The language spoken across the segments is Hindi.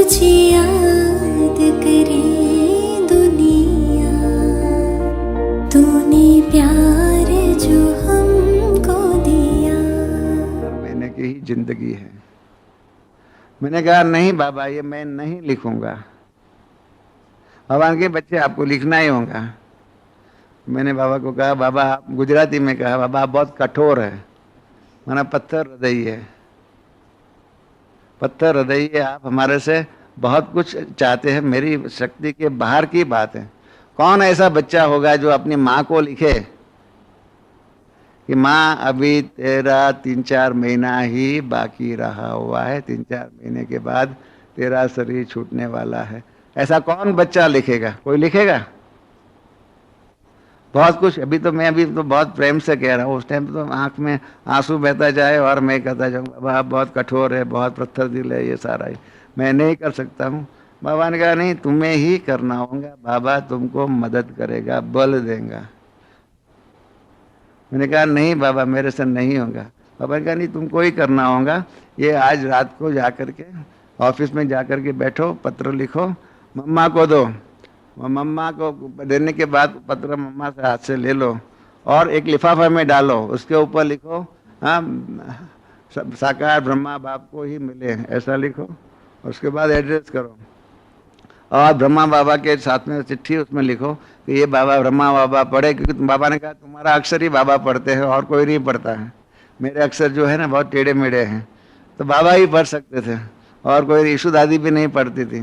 तुझे याद करे दुनिया, तूने प्यार जो हमको दिया। महीने की ही जिंदगी है। मैंने कहा नहीं बाबा, ये मैं नहीं लिखूंगा। भगवान के बच्चे आपको लिखना ही होगा। मैंने बाबा को कहा, बाबा आप, गुजराती में कहा, बाबा आप बहुत कठोर है, माना पत्थर हृदय है। पत्थर हृदय है, आप हमारे से बहुत कुछ चाहते हैं, मेरी शक्ति के बाहर की बात है। कौन ऐसा बच्चा होगा जो अपनी माँ को लिखे कि माँ अभी तेरा 3-4 महीना ही बाकी रहा हुआ है, 3-4 महीने के बाद तेरा शरीर छूटने वाला है। ऐसा कौन बच्चा लिखेगा? कोई लिखेगा? बहुत कुछ। अभी तो बहुत प्रेम से कह रहा हूँ, उस टाइम तो आंख में आंसू बहता जाए और मैं कहता जाऊँ बाबा आप बहुत कठोर है, बहुत पत्थर दिल है, ये सारा ही मैं नहीं कर सकता हूँ। बाबा ने कहा नहीं, तुम्हें ही करना होगा, बाबा तुमको मदद करेगा, बल देगा। मैंने कहा नहीं बाबा मेरे से नहीं होगा। बाबा ने कहा नहीं, तुमको ही करना होगा। ये आज रात को जाकर के ऑफिस में जाकर के बैठो, पत्र लिखो, मम्मा को दो, मम्मा को देने के बाद पत्र मम्मा से हाथ से ले लो और एक लिफाफा में डालो, उसके ऊपर लिखो हाँ साकार ब्रह्मा बाप को ही मिले, ऐसा लिखो। उसके बाद एड्रेस करो और ब्रह्मा बाबा के साथ में चिट्ठी उसमें लिखो कि ये बाबा ब्रह्मा बाबा पढ़े, क्योंकि बाबा ने कहा तुम्हारा अक्षर ही बाबा पढ़ते हैं और कोई नहीं पढ़ता है। मेरे अक्षर जो है ना बहुत टेढ़े मेढ़े हैं, तो बाबा ही पढ़ सकते थे और कोई, ईशु दादी भी नहीं पढ़ती थी,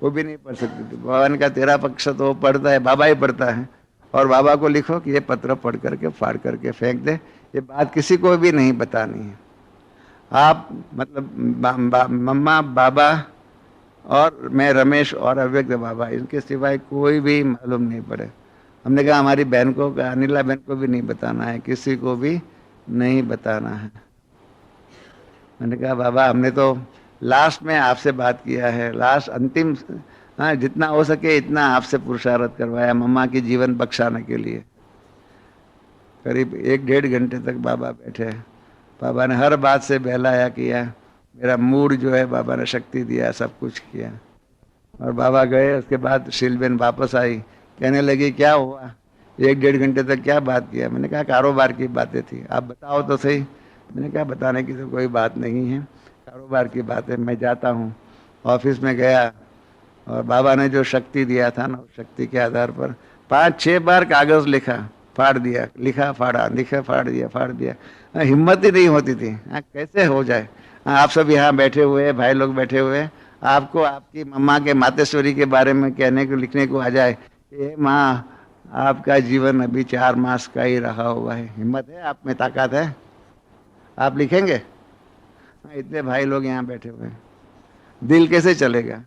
वो भी नहीं पढ़ सकती थी। बाबा ने कहा तेरा पक्ष तो पढ़ता है, बाबा ही पढ़ता है, और बाबा को लिखो कि ये पत्र पढ़ करके फाड़ करके फेंक दे, ये बात किसी को भी नहीं बतानी है। आप मतलब मम्मा बाबा और मैं रमेश और अव्यक्त बाबा, इनके सिवाय कोई भी मालूम नहीं पड़े। हमने कहा हमारी बहन को, अनिला बहन को भी नहीं बताना है, किसी को भी नहीं बताना है। मैंने कहा बाबा हमने तो लास्ट में आपसे बात किया है, लास्ट अंतिम, हाँ जितना हो सके इतना आपसे पुरुषार्थ करवाया मम्मा की जीवन बख्शाने के लिए। करीब 1-1.5 घंटे तक बाबा बैठे। बाबा ने हर बात से बहलाया किया, मेरा मूड जो है बाबा ने शक्ति दिया, सब कुछ किया। और बाबा गए, उसके बाद शीलबेन वापस आई, कहने लगी क्या हुआ, 1-1.5 घंटे तक क्या बात किया? मैंने कहा कारोबार की बातें थी, आप बताओ तो सही। मैंने कहा बताने की तो कोई बात नहीं है, कारोबार की बात है, मैं जाता हूँ। ऑफिस में गया और बाबा ने जो शक्ति दिया था ना, उस शक्ति के आधार पर 5-6 बार कागज लिखा, फाड़ दिया, लिखा फाड़ा, लिखा फाड़ दिया, फाड़ दिया। हिम्मत ही नहीं होती थी, कैसे हो जाए। आप सब यहाँ बैठे हुए, भाई लोग बैठे हुए, आपको आपकी मम्मा के मातेश्वरी के बारे में कहने को, लिखने को आ जाए, ये माँ आपका जीवन अभी 4 मास का ही रहा हुआ है, हिम्मत है आप में, ताकत है, आप लिखेंगे? इतने भाई लोग यहाँ बैठे हुए हैं, दिल कैसे चलेगा?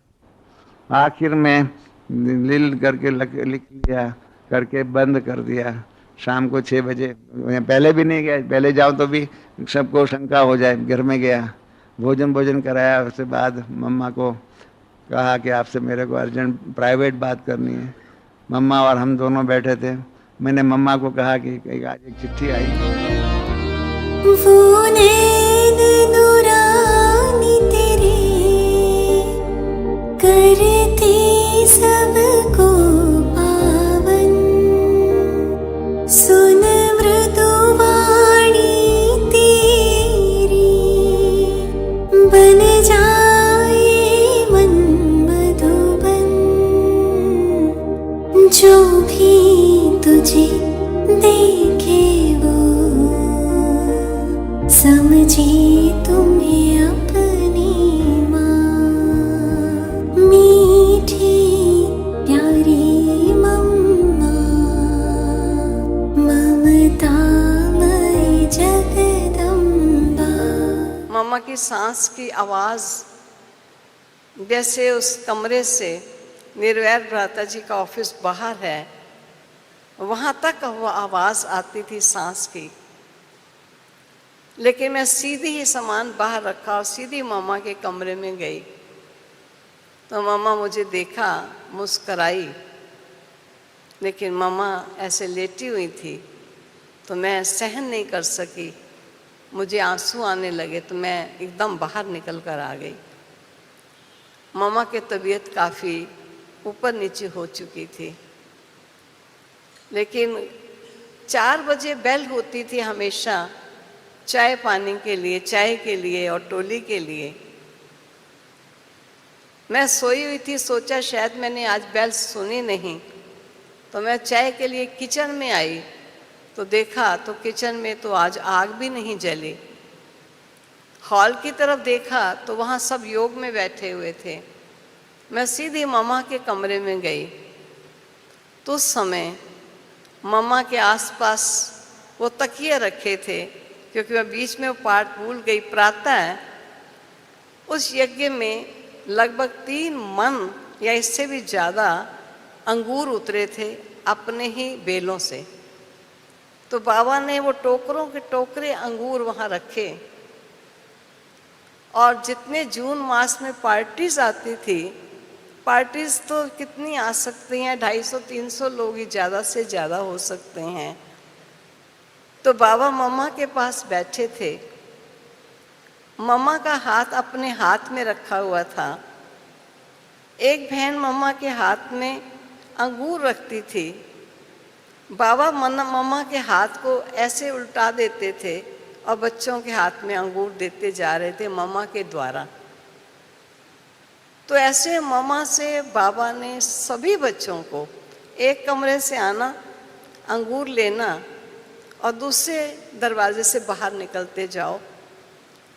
आखिर में लिल करके लिख लिया, करके बंद कर दिया। शाम को 6 बजे, पहले भी नहीं गया, पहले जाऊं तो भी सबको शंका हो जाए। घर में गया, भोजन कराया, उसके बाद मम्मा को कहा कि आपसे मेरे को अर्जेंट प्राइवेट बात करनी है। मम्मा और हम दोनों बैठे थे। मैंने मम्मा को कहा कि आज एक चिट्ठी आई। वो नैन नुरानी तेरे करते सबको पावन, सुन मृदुवाणी तेरी बन जाए मन मधुबन, जो भी तुझे देखे वो समझे तुम्हें अपनी माँ, मीठी प्यारी मम्मा, ममता मई जगदम्बा। मम्मा की सांस की आवाज़ जैसे उस कमरे से, निर्वैर भ्राता जी का ऑफिस बाहर है, वहाँ तक वो आवाज़ आती थी सांस की। लेकिन मैं सीधी ही सामान बाहर रखा और सीधी मामा के कमरे में गई, तो मामा मुझे देखा, मुस्कराई, लेकिन मामा ऐसे लेटी हुई थी तो मैं सहन नहीं कर सकी, मुझे आंसू आने लगे, तो मैं एकदम बाहर निकल कर आ गई। मम्मा की तबीयत काफ़ी ऊपर नीचे हो चुकी थी, लेकिन 4 बजे बेल होती थी हमेशा चाय पानी के लिए, चाय के लिए और टोली के लिए। मैं सोई हुई थी, सोचा शायद मैंने आज बेल सुनी नहीं, तो मैं चाय के लिए किचन में आई तो देखा तो किचन में तो आज आग भी नहीं जली। हॉल की तरफ देखा तो वहाँ सब योग में बैठे हुए थे। मैं सीधी मम्मा के कमरे में गई तो उस समय मम्मा के आसपास वो तकिए रखे थे, क्योंकि मैं बीच में वो पार्ट भूल गई। प्रातः उस यज्ञ में लगभग 3 मन या इससे भी ज़्यादा अंगूर उतरे थे अपने ही बेलों से। तो बाबा ने वो टोकरों के टोकरे अंगूर वहाँ रखे, और जितने जून मास में पार्टीज आती थी, पार्टीज तो कितनी आ सकती हैं, 250-300 लोग ही ज़्यादा से ज़्यादा हो सकते हैं। तो बाबा मम्मा के पास बैठे थे, मम्मा का हाथ अपने हाथ में रखा हुआ था। एक बहन मम्मा के हाथ में अंगूर रखती थी, बाबा मम्मा के हाथ को ऐसे उल्टा देते थे और बच्चों के हाथ में अंगूर देते जा रहे थे मम्मा के द्वारा। तो ऐसे मम्मा से बाबा ने सभी बच्चों को एक कमरे से आना, अंगूर लेना और दूसरे दरवाजे से बाहर निकलते जाओ।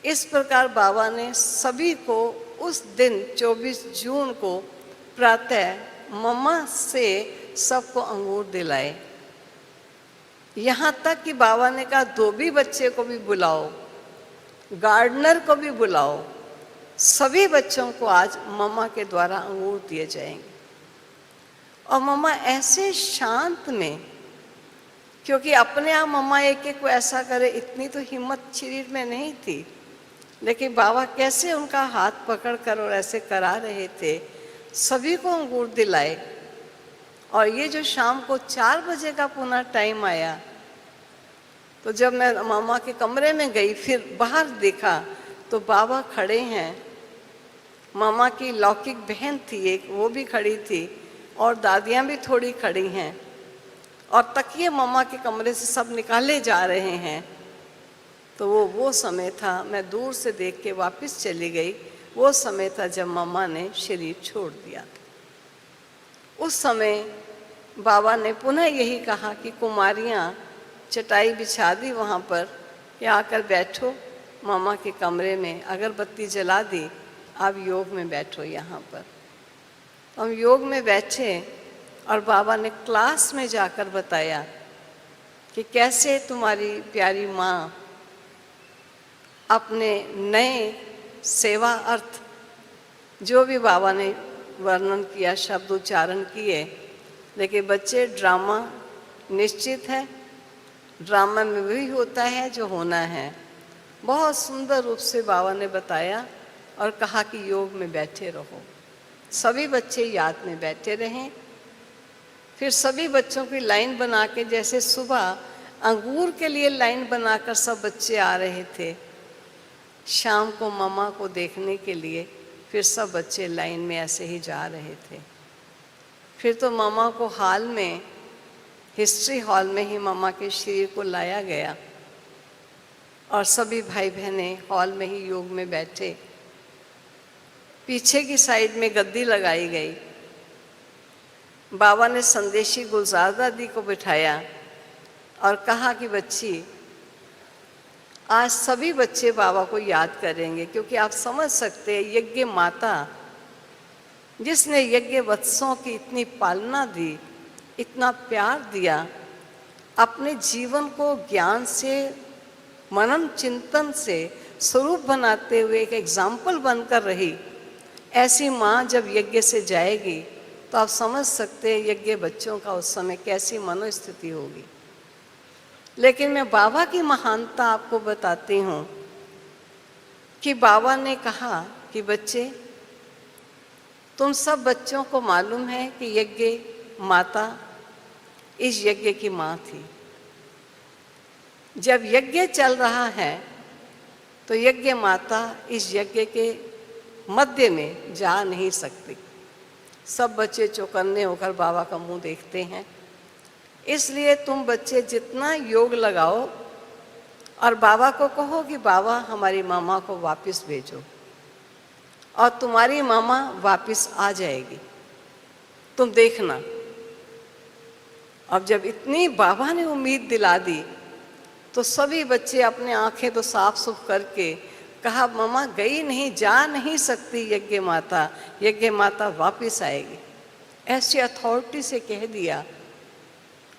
इस प्रकार बाबा ने सभी को उस दिन 24 जून को प्रातः मम्मा से सबको अंगूर दिलाए। यहाँ तक कि बाबा ने कहा धोबी बच्चे को भी बुलाओ, गार्डनर को भी बुलाओ, सभी बच्चों को आज मम्मा के द्वारा अंगूर दिए जाएंगे। और मम्मा ऐसे शांत में, क्योंकि अपने आप मम्मा एक एक को ऐसा करे इतनी तो हिम्मत शरीर में नहीं थी, लेकिन बाबा कैसे उनका हाथ पकड़ कर और ऐसे करा रहे थे, सभी को अंगूर दिलाए। और ये जो शाम को 4 बजे का पुनः टाइम आया, तो जब मैं मामा के कमरे में गई, फिर बाहर देखा तो बाबा खड़े हैं। मामा की लौकिक बहन थी एक, वो भी खड़ी थी, और दादियाँ भी थोड़ी खड़ी हैं, और तकिए मामा के कमरे से सब निकाले जा रहे हैं। तो वो समय था, मैं दूर से देख के वापस चली गई। वो समय था जब मामा ने शरीर छोड़ दिया। उस समय बाबा ने पुनः यही कहा कि कुमारियाँ चटाई बिछा दी वहाँ पर कि आकर बैठो मामा के कमरे में, अगरबत्ती जला दी, आप योग में बैठो यहाँ पर। हम योग में बैठे और बाबा ने क्लास में जाकर बताया कि कैसे तुम्हारी प्यारी माँ अपने नए सेवा अर्थ, जो भी बाबा ने वर्णन किया, शब्द उच्चारण किए, लेकिन बच्चे ड्रामा निश्चित है, ड्रामा में वही होता है जो होना है। बहुत सुंदर रूप से बाबा ने बताया और कहा कि योग में बैठे रहो। सभी बच्चे याद में बैठे रहें। फिर सभी बच्चों की लाइन बना के, जैसे सुबह अंगूर के लिए लाइन बनाकर सब बच्चे आ रहे थे, शाम को मम्मा को देखने के लिए फिर सब बच्चे लाइन में ऐसे ही जा रहे थे। फिर तो मम्मा को हॉल में, हिस्ट्री हॉल में ही मम्मा के शरीर को लाया गया और सभी भाई बहनें हॉल में ही योग में बैठे। पीछे की साइड में गद्दी लगाई गई। बाबा ने संदेशी गुलजार दादी को बिठाया और कहा कि बच्ची, आज सभी बच्चे बाबा को याद करेंगे, क्योंकि आप समझ सकते हैं यज्ञ माता जिसने यज्ञ वत्सों की इतनी पालना दी, इतना प्यार दिया, अपने जीवन को ज्ञान से, मनन चिंतन से स्वरूप बनाते हुए एक एग्जाम्पल बनकर रही, ऐसी माँ जब यज्ञ से जाएगी तो आप समझ सकते हैं यज्ञ बच्चों का उस समय कैसी मनोस्थिति होगी। लेकिन मैं बाबा की महानता आपको बताती हूँ कि बाबा ने कहा कि बच्चे, तुम सब बच्चों को मालूम है कि यज्ञ माता इस यज्ञ की माँ थी। जब यज्ञ चल रहा है तो यज्ञ माता इस यज्ञ के मध्य में जा नहीं सकती। सब बच्चे चौकन्ने होकर बाबा का मुंह देखते हैं। इसलिए तुम बच्चे जितना योग लगाओ और बाबा को कहो कि बाबा हमारी मामा को वापस भेजो, और तुम्हारी मामा वापस आ जाएगी, तुम देखना। अब जब इतनी बाबा ने उम्मीद दिला दी तो सभी बच्चे अपने आंखें तो साफ सुफ करके कहा, मामा गई नहीं, जा नहीं सकती यज्ञ माता वापस आएगी, ऐसी अथॉरिटी से कह दिया।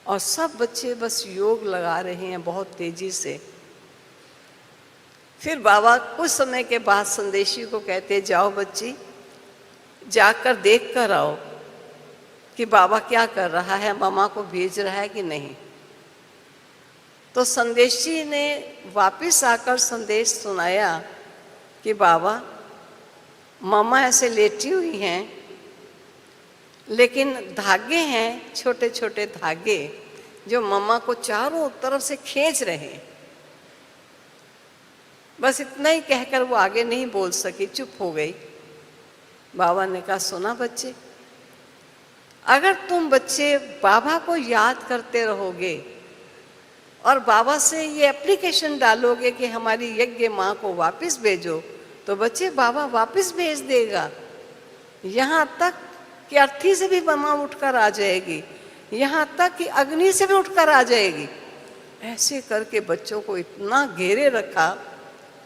और सब बच्चे बस योग लगा रहे हैं बहुत तेजी से। फिर बाबा कुछ समय के बाद संदेशी को कहते, जाओ बच्ची, जाकर देख कर आओ कि बाबा क्या कर रहा है, मामा को भेज रहा है कि नहीं। तो संदेशी ने वापस आकर संदेश सुनाया कि बाबा मामा ऐसे लेटी हुई हैं, लेकिन धागे हैं, छोटे छोटे धागे, जो मामा को चारों तरफ से खींच रहे हैं। बस इतना ही कहकर वो आगे नहीं बोल सकी, चुप हो गई। बाबा ने कहा, सुना बच्चे, अगर तुम बच्चे बाबा को याद करते रहोगे और बाबा से ये एप्लीकेशन डालोगे कि हमारी यज्ञ माँ को वापस भेजो, तो बच्चे बाबा वापस भेज देगा। यहाँ तक कि अर्थी से भी माँ उठकर आ जाएगी, यहाँ तक कि अग्नि से भी उठकर आ जाएगी। ऐसे करके बच्चों को इतना घेरे रखा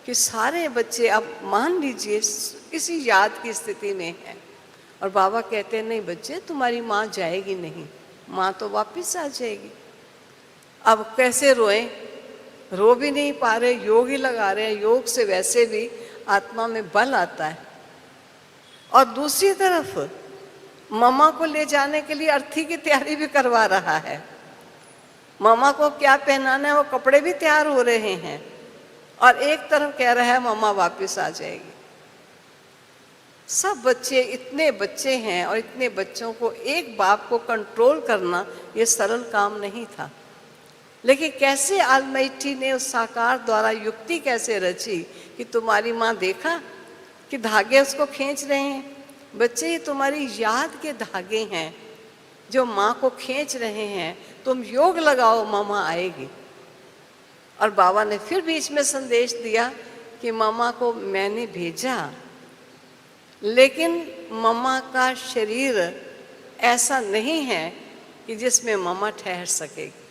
कि सारे बच्चे अब मान लीजिए इसी याद की स्थिति में हैं। और बाबा कहते हैं, नहीं बच्चे, तुम्हारी माँ जाएगी नहीं, माँ तो वापस आ जाएगी। अब कैसे रोएं, रो भी नहीं पा रहे, योग ही लगा रहे हैं। योग से वैसे भी आत्मा में बल आता है। और दूसरी तरफ मामा को ले जाने के लिए अर्थी की तैयारी भी करवा रहा है। मामा को क्या पहनाना है वो कपड़े भी तैयार हो रहे हैं, और एक तरफ कह रहा है मामा वापस आ जाएगी। सब बच्चे, इतने बच्चे हैं और इतने बच्चों को एक बाप को कंट्रोल करना ये सरल काम नहीं था। लेकिन कैसे आलमाइटी ने उस साकार द्वारा युक्ति कैसे रची कि तुम्हारी माँ देखा कि धागे उसको खींच रहे हैं। बच्चे, ये तुम्हारी याद के धागे हैं जो माँ को खींच रहे हैं, तुम योग लगाओ, मामा आएगी। और बाबा ने फिर बीच में संदेश दिया कि मामा को मैंने भेजा, लेकिन मामा का शरीर ऐसा नहीं है कि जिसमें मामा ठहर सकेगी।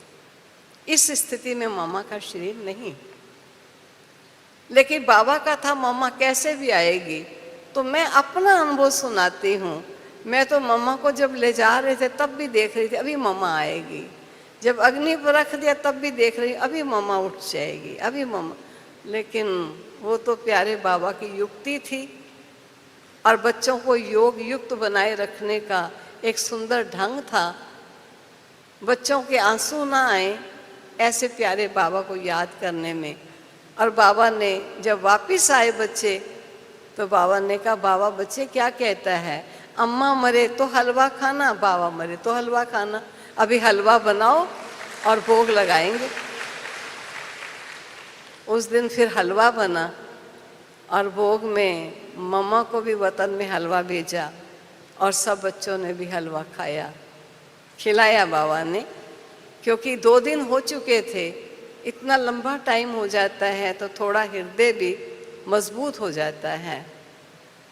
इस स्थिति में मामा का शरीर नहीं। लेकिन बाबा का था मामा कैसे भी आएगी। तो मैं अपना अनुभव सुनाती हूँ। मैं तो मामा को जब ले जा रहे थे तब भी देख रही थी अभी मामा आएगी, जब अग्नि पर रख दिया तब भी देख रही अभी मामा उठ जाएगी, अभी मामा। लेकिन वो तो प्यारे बाबा की युक्ति थी और बच्चों को योग युक्त बनाए रखने का एक सुंदर ढंग था। बच्चों के आंसू ना आए ऐसे प्यारे बाबा को याद करने में। और बाबा ने जब वापस आए बच्चे, तो बाबा ने कहा, बाबा बच्चे क्या कहता है, अम्मा मरे तो हलवा खाना, बाबा मरे तो हलवा खाना, अभी हलवा बनाओ और भोग लगाएंगे। उस दिन फिर हलवा बना और भोग में मम्मा को भी वतन में हलवा भेजा और सब बच्चों ने भी हलवा खाया, खिलाया बाबा ने। क्योंकि 2 दिन हो चुके थे, इतना लंबा टाइम हो जाता है तो थोड़ा हृदय भी मजबूत हो जाता है।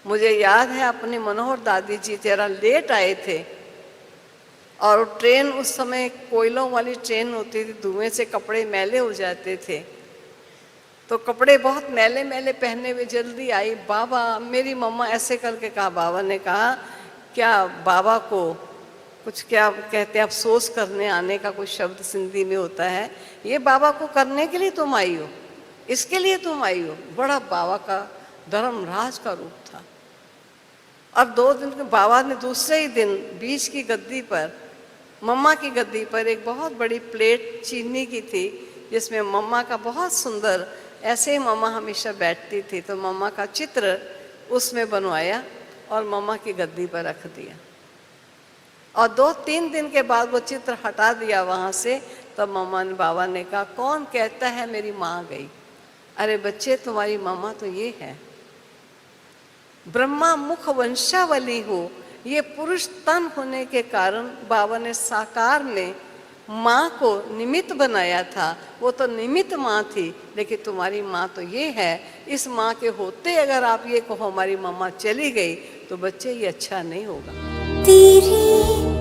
मुझे याद है अपनी मनोहर दादी जी जरा लेट आए थे और ट्रेन उस समय कोयलों वाली ट्रेन होती थी, धुएं से कपड़े मैले हो जाते थे, तो कपड़े बहुत मैले मैले पहने हुए जल्दी आई। बाबा, मेरी मम्मा ऐसे करके कहा, बाबा ने कहा, क्या बाबा को कुछ क्या कहते हैं, अफसोस करने आने का कुछ शब्द सिंधी में होता है, ये बाबा को करने के लिए तुम आई हो, इसके लिए तुम आई हो। बड़ा बाबा का धर्मराज का रूप था। अब 2 दिन के बाबा ने दूसरे ही दिन बीच की गद्दी पर, मम्मा की गद्दी पर एक बहुत बड़ी प्लेट चीनी की थी जिसमें मम्मा का बहुत सुंदर, ऐसे ही मम्मा हमेशा बैठती थी, तो मम्मा का चित्र उसमें बनवाया और मम्मा की गद्दी पर रख दिया। और 2-3 दिन के बाद वो चित्र हटा दिया वहाँ से। तब मम्मा ने, बाबा ने कहा, कौन कहता है मेरी माँ गई? अरे बच्चे, तुम्हारी मामा तो ये है। ब्रह्मा मुख वंशावली हो, ये पुरुष तन होने के कारण बाबा ने साकार में माँ को निमित्त बनाया था। वो तो निमित्त माँ थी, लेकिन तुम्हारी माँ तो ये है। इस माँ के होते अगर आप ये कहो हमारी मम्मा चली गई, तो बच्चे ये अच्छा नहीं होगा। तेरी